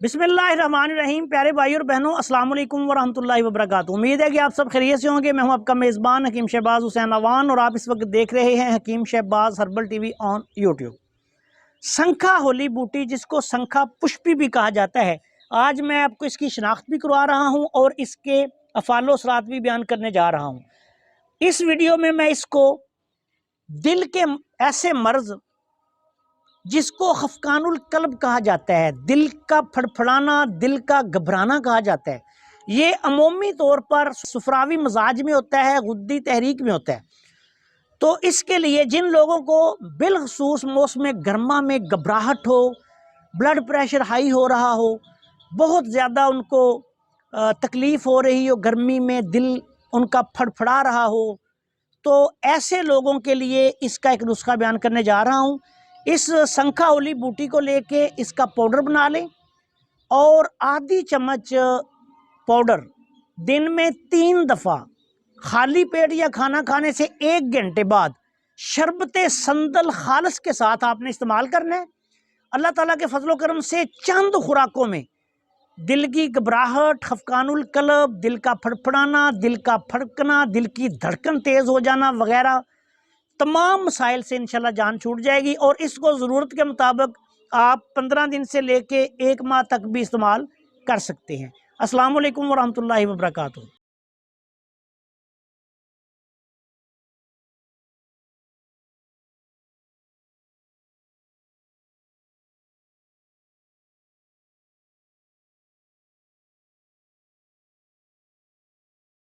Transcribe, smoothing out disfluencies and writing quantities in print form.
बिस्मिल्लाहिर्रहमानिर्रहीम। प्यारे भाई और बहनों, अस्सलाम वालेकुम वरहमतुल्लाहि वबरकातुहू। उम्मीद है कि आप सब खैरियत से होंगे। मैं हूं आपका मेज़बान हकीम शहबाज हुसैन अवान और आप इस वक्त देख रहे हैं Hakim Shahbaz herbal TV on YouTube. संखा होली बूटी, जिसको संखा पुष्पी भी कहा जाता है, आज मैं आपको इसकी शनाख्त भी करवा रहा हूं और इसके अफ़ालो असरात भी बयान करने जा रहा हूं। इस वीडियो में मैं इसको दिल के ऐसे मर्ज जिसको खफकानुल कल्ब कहा जाता है, दिल का फड़फड़ाना, दिल का घबराना कहा जाता है, ये अमूमी तौर पर सुफरावी मजाज में होता है, गुद्दी तहरीक में होता है। तो इसके लिए जिन लोगों को बिलखसूस मौसम गर्मा में घबराहट हो, ब्लड प्रेशर हाई हो रहा हो, बहुत ज़्यादा उनको तकलीफ़ हो रही हो, गर्मी में दिल उनका फड़फड़ा रहा हो, तो ऐसे लोगों के लिए इसका एक नुस्खा बयान करने जा रहा हूँ। इस संखा होली बूटी को लेके इसका पाउडर बना लें और आधी चम्मच पाउडर दिन में 3 दफ़ा खाली पेट या खाना खाने से 1 घंटे बाद शरबत संदल खालस के साथ आपने इस्तेमाल करना है। अल्लाह ताला के फजलो करम से चंद खुराकों में दिल की घबराहट, खफकानुल कल्ब, दिल का फड़फड़ाना, दिल का फड़कना, दिल की धड़कन तेज़ हो जाना वगैरह तमाम मसाइल से इंशाल्लाह जान छूट जाएगी। और इसको ज़रूरत के मुताबिक आप 15 दिन से लेके 1 माह तक भी इस्तेमाल कर सकते हैं। अस्सलाम वालेकुम वरहमतुल्लाहि वबरकातुहू।